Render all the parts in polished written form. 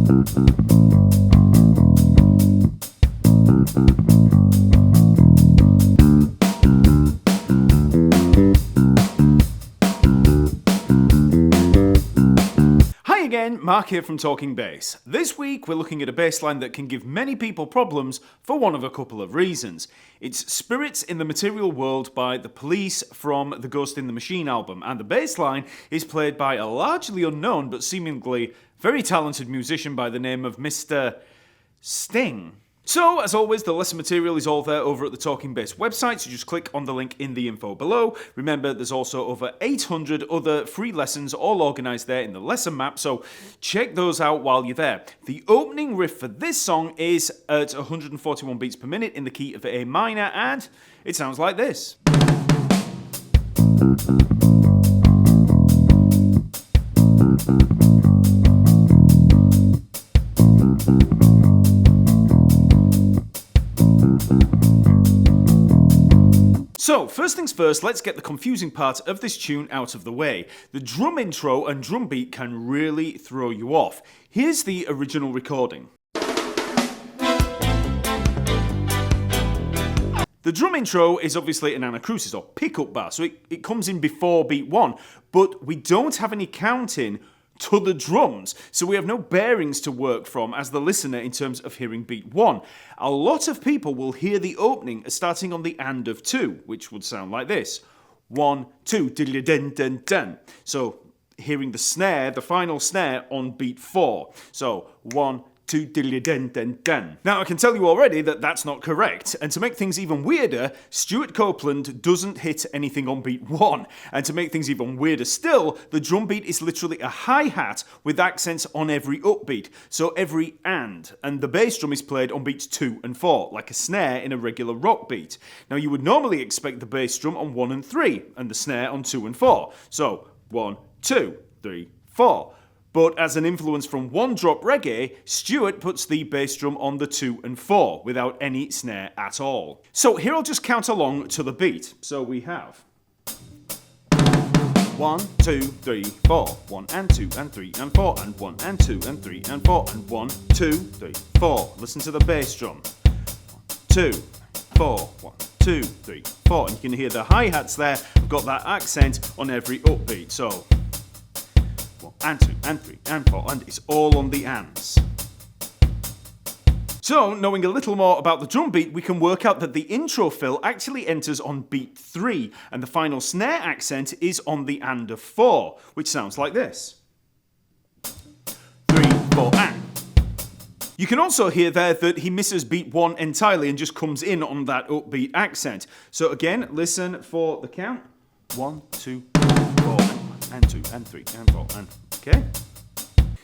Hi again, Mark here from Talking Bass. This week we're looking at a bass line that can give many people problems for one of a couple of reasons. It's Spirits in the Material World by The Police from the Ghost in the Machine album, and the bass line is played by a largely unknown but seemingly very talented musician by the name of Mr. Sting. So, as always, the lesson material is all there over at the Talking Bass website, so just click on the link in the info below. Remember, there's also over 800 other free lessons all organised there in the lesson map, so check those out while you're there. The opening riff for this song is at 141 beats per minute in the key of A minor, and it sounds like this. So, first things first, let's get the confusing part of this tune out of the way. The drum intro and drum beat can really throw you off. Here's the original recording. The drum intro is obviously an anacrusis or pickup bar, so it comes in before beat 1, but we don't have any counting to the drums, so we have no bearings to work from as the listener in terms of hearing beat 1. A lot of people will hear the opening as starting on the and of 2, which would sound like this. 1, 2, diddly dun dun dun. So hearing the snare, the final snare on beat 4. So 1, 2, diddly dun dun dun. Now I can tell you already that that's not correct, and to make things even weirder, Stewart Copeland doesn't hit anything on beat 1, and to make things even weirder still, the drum beat is literally a hi-hat with accents on every upbeat, so every and the bass drum is played on beats 2 and 4, like a snare in a regular rock beat. Now you would normally expect the bass drum on 1 and 3, and the snare on 2 and 4, so 1, 2, 3, 4. But as an influence from One Drop Reggae, Stewart puts the bass drum on the 2 and 4 without any snare at all. So here I'll just count along to the beat. So we have 1, 2, 3, 4, 1 and 2 and 3 and 4 and 1 and 2 and 3 and 4 and 1, 2, 3, 4. Listen to the bass drum. 2, 4, 1, 2, 3, 4. And you can hear the hi-hats there. I've got that accent on every upbeat. So and 2, and 3, and 4, and it's all on the ands. So, knowing a little more about the drum beat, we can work out that the intro fill actually enters on beat 3, and the final snare accent is on the and of 4, which sounds like this. 3, 4, and. You can also hear there that he misses beat 1 entirely and just comes in on that upbeat accent. So again, listen for the count. 1, 2, 4, and 2, and 3, and 4, and... Okay?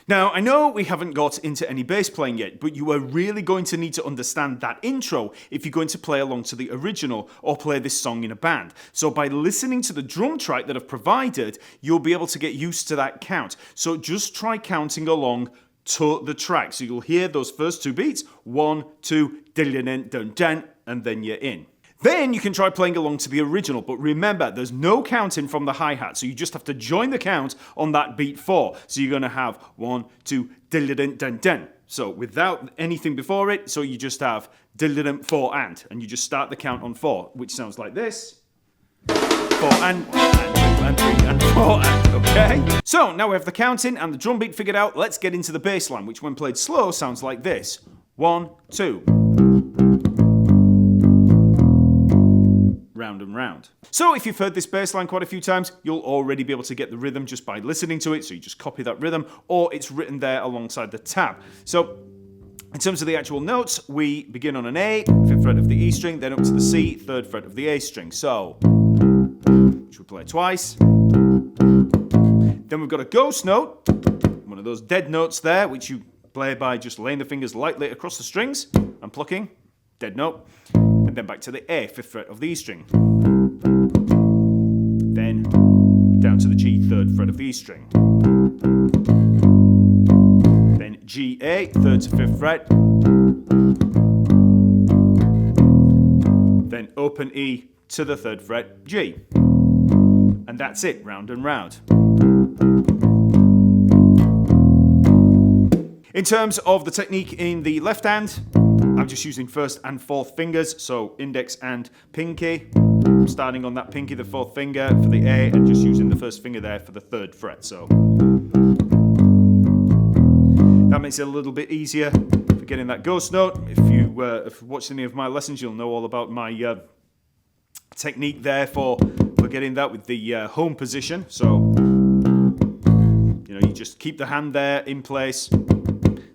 Now, I know we haven't got into any bass playing yet, but you are really going to need to understand that intro if you're going to play along to the original or play this song in a band. So by listening to the drum track that I've provided, you'll be able to get used to that count. So just try counting along to the track. So you'll hear those first 2 beats, 1, 2, dun dun dun, and then you're in. Then you can try playing along to the original, but remember, there's no counting from the hi-hat, so you just have to join the count on that beat 4. So you're going to have 1, 2, dun dun dun. So without anything before it, so you just have dun 4 and you just start the count on 4, which sounds like this. 4 and 2 and 3 and 4 and, okay? So now we have the counting and the drum beat figured out, let's get into the bass line, which when played slow sounds like this. 1, 2. Round and round. So if you've heard this bass line quite a few times, you'll already be able to get the rhythm just by listening to it, so you just copy that rhythm, or it's written there alongside the tab. So in terms of the actual notes, we begin on an A, 5th fret of the E string, then up to the C, 3rd fret of the A string. So, which we play twice. Then we've got a ghost note, one of those dead notes there, which you play by just laying the fingers lightly across the strings and plucking, dead note. And then back to the A, 5th fret of the E string. Then down to the G, 3rd fret of the E string. Then G, A, 3rd to 5th fret. Then open E to the 3rd fret, G. And that's it, round and round. In terms of the technique in the left hand, I'm just using first and fourth fingers, so index and pinky. I'm starting on that pinky, the fourth finger for the A, and just using the first finger there for the third fret. So that makes it a little bit easier for getting that ghost note. If you watched any of my lessons, you'll know all about my technique there for getting that with the home position. So you just keep the hand there in place.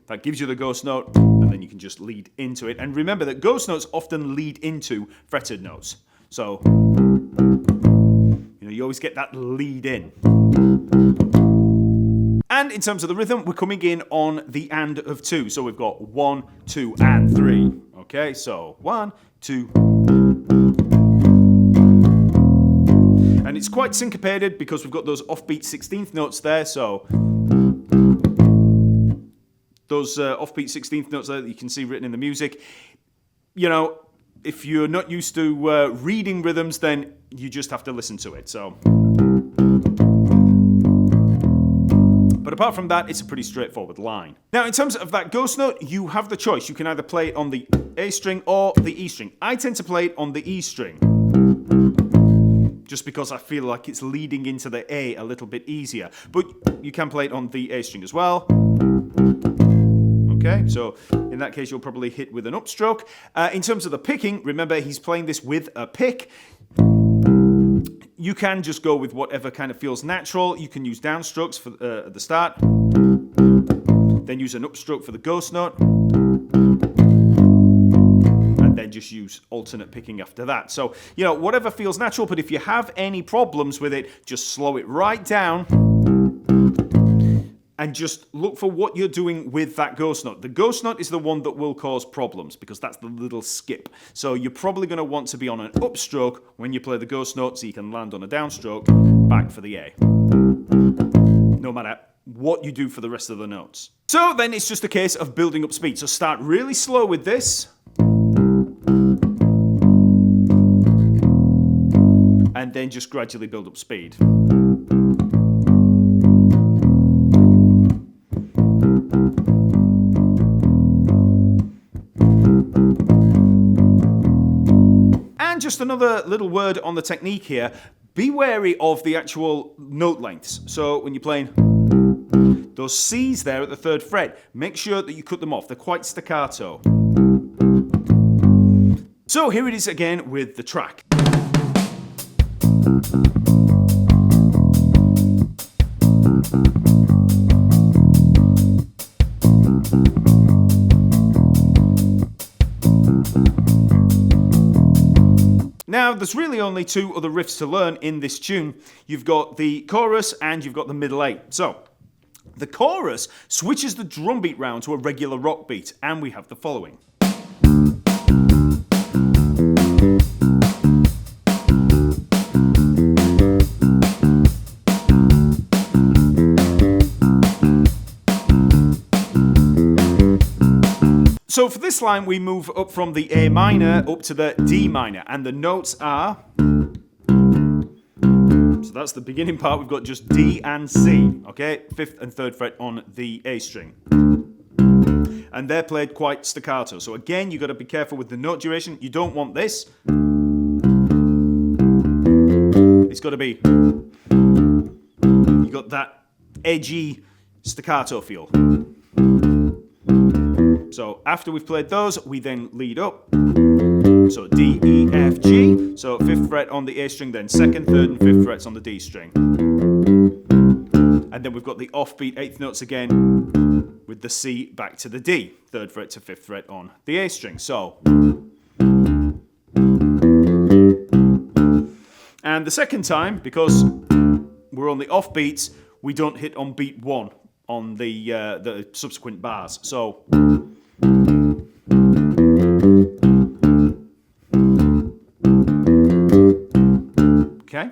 That gives you the ghost note, and then you can just lead into it. And remember that ghost notes often lead into fretted notes. So, you always get that lead in. And in terms of the rhythm, we're coming in on the and of 2. So we've got 1, 2, and 3. Okay, so 1, 2. And it's quite syncopated because we've got those offbeat 16th notes there. So those offbeat 16th notes there that you can see written in the music. If you're not used to reading rhythms, then you just have to listen to it. So, but apart from that, it's a pretty straightforward line. Now, in terms of that ghost note, you have the choice. You can either play it on the A string or the E string. I tend to play it on the E string, just because I feel like it's leading into the A a little bit easier. But you can play it on the A string as well. Okay, so in that case, you'll probably hit with an upstroke. In terms of the picking, remember he's playing this with a pick. You can just go with whatever kind of feels natural. You can use downstrokes for at the start, then use an upstroke for the ghost note, and then just use alternate picking after that. So, whatever feels natural, but if you have any problems with it, just slow it right down. And just look for what you're doing with that ghost note. The ghost note is the one that will cause problems because that's the little skip. So you're probably going to want to be on an upstroke when you play the ghost note so you can land on a downstroke back for the A. No matter what you do for the rest of the notes. So then it's just a case of building up speed. So start really slow with this. And then just gradually build up speed. Just another little word on the technique here. Be wary of the actual note lengths. So when you're playing those C's there at the third fret, make sure that you cut them off. They're quite staccato. So here it is again with the track. Now, there's really only 2 other riffs to learn in this tune. You've got the chorus and you've got the middle 8. So, the chorus switches the drum beat round to a regular rock beat, and we have the following. So for this line, we move up from the A minor up to the D minor, and the notes are... So that's the beginning part. We've got just D and C, okay? 5th and 3rd fret on the A string. And they're played quite staccato. So again, you've got to be careful with the note duration. You don't want this. It's got to be... You got that edgy staccato feel. So after we've played those, we then lead up. So D, E, F, G. So 5th fret on the A string, then 2nd, 3rd, and 5th frets on the D string. And then we've got the offbeat 8th notes again with the C back to the D. 3rd fret to 5th fret on the A string. So. And the second time, because we're on the offbeats, we don't hit on beat 1 on the subsequent bars. So. Okay.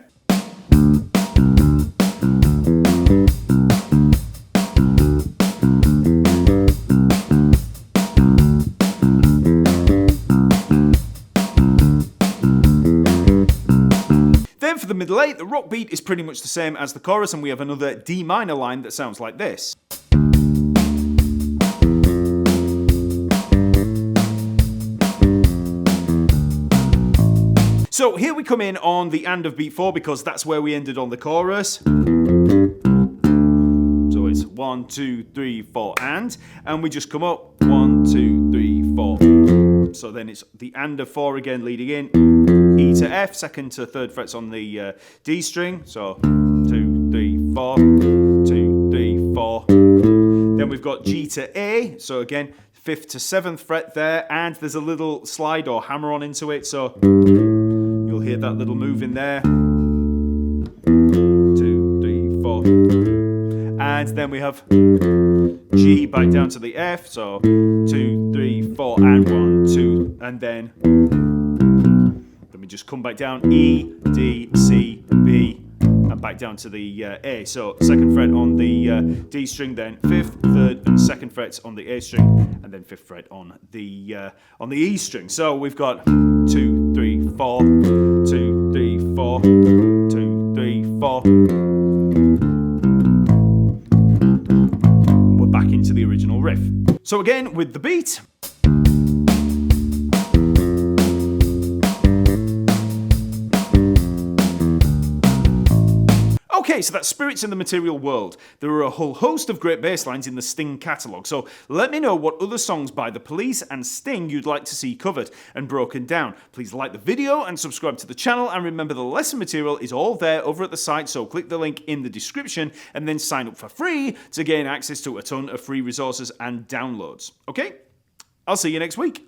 Then for the middle 8, the rock beat is pretty much the same as the chorus, and we have another D minor line that sounds like this. So here we come in on the and of beat 4 because that's where we ended on the chorus. So it's 1, 2, 3, 4 and we just come up 1, 2, 3, 4. So then it's the and of 4 again leading in, E to F, second to third frets on the D string. So 2, 3, 4, 2, 3, 4. Then we've got G to A. So again, 5th to 7th fret there, and there's a little slide or hammer on into it. So you'll hear that little move in there. 2, 3, 4. And then we have G back down to the F. So 2, 3, 4, and 1, 2, and then we just come back down, E, D, C, B, and back down to the A. So 2nd fret on the D string, then 5th, 3rd, and 2nd frets on the A string, and then 5th fret on the E string. So we've got 2, 3, 4, 2, 3, 4, 2, 3, 4. And we're back into the original riff. So again, with the beat. Okay, so that's Spirits in the Material World. There are a whole host of great bass lines in the Sting catalogue, so let me know what other songs by The Police and Sting you'd like to see covered and broken down. Please like the video and subscribe to the channel, and remember the lesson material is all there over at the site, so click the link in the description and then sign up for free to gain access to a ton of free resources and downloads. Okay? I'll see you next week.